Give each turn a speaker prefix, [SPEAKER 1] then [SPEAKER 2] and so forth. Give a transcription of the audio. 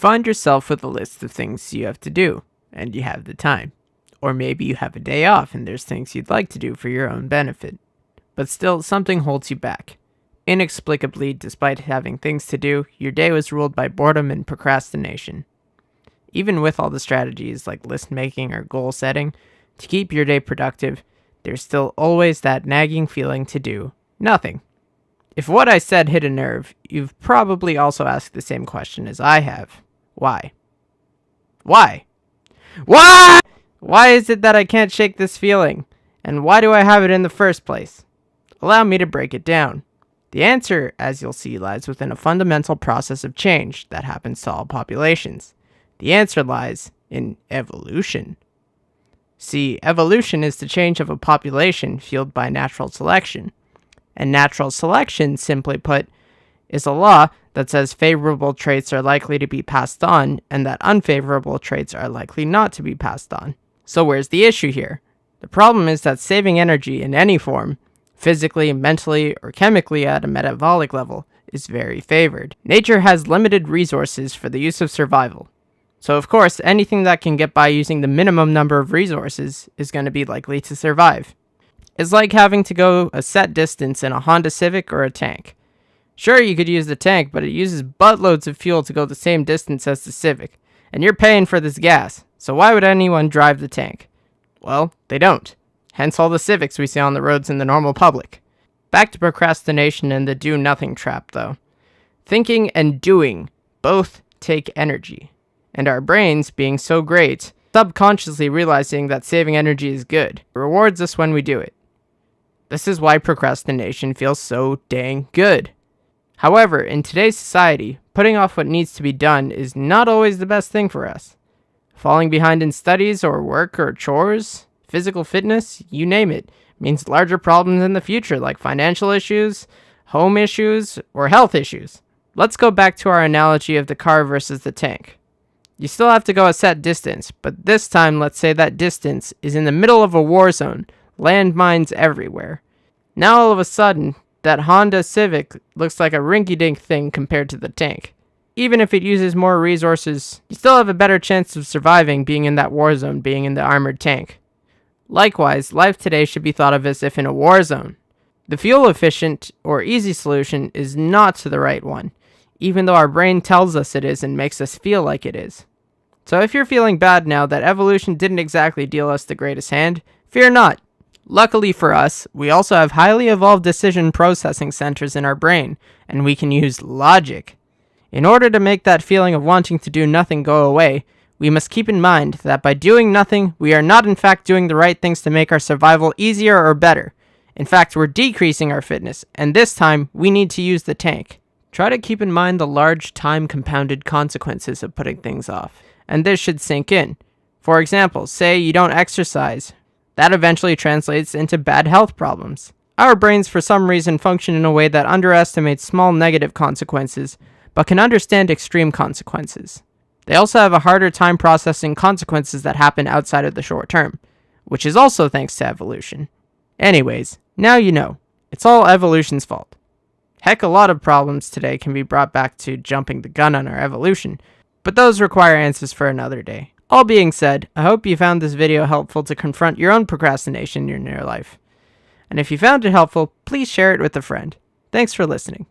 [SPEAKER 1] find yourself with a list of things you have to do, and you have the time. Or maybe you have a day off and there's things you'd like to do for your own benefit. But still, something holds you back. Inexplicably, despite having things to do, your day was ruled by boredom and procrastination. Even with all the strategies like list making or goal setting to keep your day productive, there's still always that nagging feeling to do nothing. If what I said hit a nerve, you've probably also asked the same question as I have. Why? Why? Why? Why is it that I can't shake this feeling? And why do I have it in the first place? Allow me to break it down. The answer, as you'll see, lies within a fundamental process of change that happens to all populations. The answer lies in evolution. See, evolution is the change of a population fueled by natural selection. And natural selection, simply put, is a law that says favorable traits are likely to be passed on and that unfavorable traits are likely not to be passed on. So where's the issue here? The problem is that saving energy in any form, physically, mentally, or chemically at a metabolic level, is very favored. Nature has limited resources for the use of survival. So of course, anything that can get by using the minimum number of resources is going to be likely to survive. It's like having to go a set distance in a Honda Civic or a tank. Sure, you could use the tank, but it uses buttloads of fuel to go the same distance as the Civic, and you're paying for this gas, so why would anyone drive the tank? Well, they don't. Hence all the Civics we see on the roads in the normal public. Back to procrastination and the do-nothing trap, though. Thinking and doing both take energy, and our brains, being so great, subconsciously realizing that saving energy is good, rewards us when we do it. This is why procrastination feels so dang good. However, in today's society, putting off what needs to be done is not always the best thing for us. Falling behind in studies or work or chores, physical fitness, you name it, means larger problems in the future like financial issues, home issues, or health issues. Let's go back to our analogy of the car versus the tank. You still have to go a set distance, but this time let's say that distance is in the middle of a war zone, landmines everywhere. Now all of a sudden, that Honda Civic looks like a rinky-dink thing compared to the tank. Even if it uses more resources, you still have a better chance of surviving being in that war zone, being in the armored tank. Likewise, life today should be thought of as if in a war zone. The fuel-efficient or easy solution is not the right one, even though our brain tells us it is and makes us feel like it is. So if you're feeling bad now that evolution didn't exactly deal us the greatest hand, fear not. Luckily for us, we also have highly evolved decision processing centers in our brain, and we can use logic. In order to make that feeling of wanting to do nothing go away, we must keep in mind that by doing nothing, we are not in fact doing the right things to make our survival easier or better. In fact, we're decreasing our fitness, and this time, we need to use the tank. Try to keep in mind the large time-compounded consequences of putting things off, and this should sink in. For example, say you don't exercise. That eventually translates into bad health problems. Our brains for some reason function in a way that underestimates small negative consequences, but can understand extreme consequences. They also have a harder time processing consequences that happen outside of the short term, which is also thanks to evolution. Anyways, now you know. It's all evolution's fault. Heck, a lot of problems today can be brought back to jumping the gun on our evolution, but those require answers for another day. All being said, I hope you found this video helpful to confront your own procrastination in your life. And if you found it helpful, please share it with a friend. Thanks for listening.